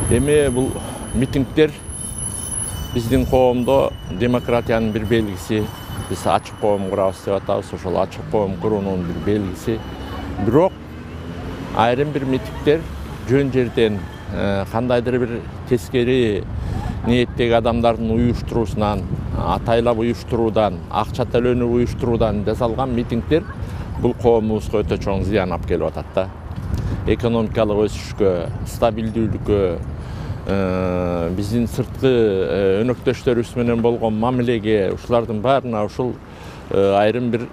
Эми бул митингдер биздин коомдо демократиянын бир белгиси. Биз ачык коом курабыз деп атабыз. Ошол ачык коом куруунун бир белгиси. Бирок айрым бир митингдер жөн жерден кандайдыр бир тескери ниеттеги адамдардын уюштуруусунан, атайлап уюштуруудан, акча төлөнүп уюштуруудан жасалган митингдер бул коомубузга өтө чоң зыян алып келип атат да. Экономикалык өсүшкө, стабилдүүлүккө, биздин сырткы өнөктөштөрүбүз менен болгон мамилеге, ушулардын баарына ушул айрым бир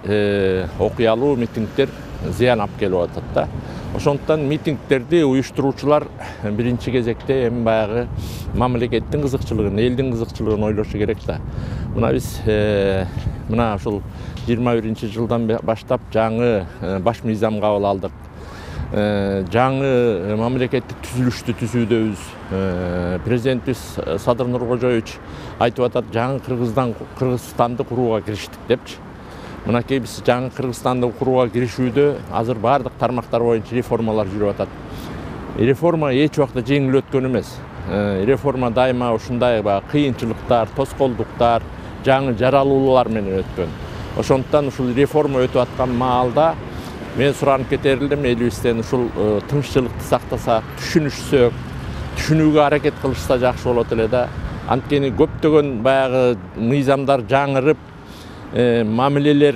окуялуу митингдер зыян алып келип атат да. Ошондуктан митингдерди уюштуруучулар биринчи кезекте эми баягы мамлекеттин кызыкчылыгын, элдин кызыкчылыгын ойлошу керек да. Мына биз мына ушул 21-жылдан баштап жаңы баш мыйзам кабыл алдык. Жаңы мамлекеттик түзүлүштү түзүүдөбүз. Президентибиз Садыр Нуркожоевич айтып атат, жаңы Кыргызстанды курууга кириштик депчи. Мынакей биз жаңы Кыргызстанды курууга киришүүдө азыр баардык тармактар боюнча реформалар жүрүп атат. Реформа эч убакта жеңил өткөн эмес. Реформа дайыма ушундай кыйынчылыктар, тоскоолдуктар, жаңы жаралуулар менен өткөн. Ошондуктан ушул реформа өтүп аткан маалда мен суранып кетер элем, элибизден ушул тынччылыкты сактасак, түшүнүшсөк, түшүнүүгө аракет кылышса жакшы болот эле да. Анткени көптөгөн баягы мыйзамдар жаңырып, мамилелер,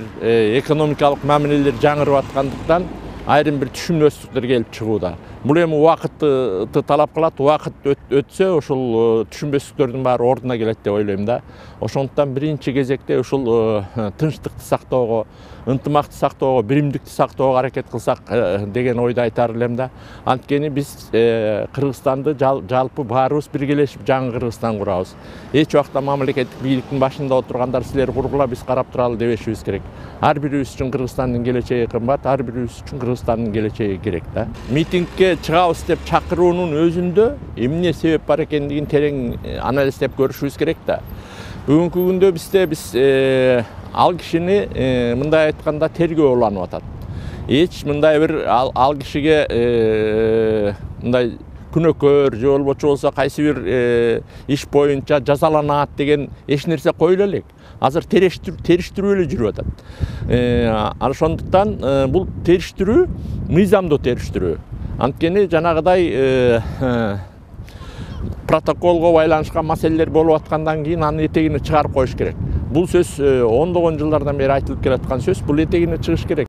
экономикалык мамилелер жаңырып аткандыктан айрым бир түшүнбөстүктөр келип чыгууда. Бул эми убакытты талап кылат, убакыт өтсө ушул түшүнбөстүктөрдүн баары ордуна келет деп ойлойм да. Ошондуктан биринчи кезекте ушул тынчтыкты сактоого, ынтымакты сактоого, биримдикти сактоого аракет кылсак деген ойду айтар элем да. Анткени биз Кыргызстанды жалпы баарыбыз биргелешип жаңы Кыргызстан курабыз. Эч убакта мамлекеттик бийликтин башында отургандар силер кургула, биз карап туралы дебешибиз керек. Ар бирибиз үчүн Кыргызстандын келечеги кымбат, ар бирибиз үчүн Кыргызстандын келечеги керек да. Митингге чыгабыз деп чакыруунун өзүндө эмне себеп бар экендигин терең анализдеп көрүшүбүз керек да. Бүгүнкү күндө биз ал кишини мындай айтканда тергөө уланып атат. Эч мындай бир ал кишиге мындай күнөөкөр же болбочу болсо кайсы бир иш боюнча жазаланат деген эч нерсе коюла элек. Азыр териштирүү эле жүрүп атат. Ошондуктан бул териштирүү мыйзамдуу териштирүү. Анткени жанагыдай протоколго байланышкан маселелер болуп аткандан кийин анын этегини чыгарып коюш керек. Бул сөз ондогон жылдардан бери айтылып келаткан сөз, бул этегине чыгыш керек.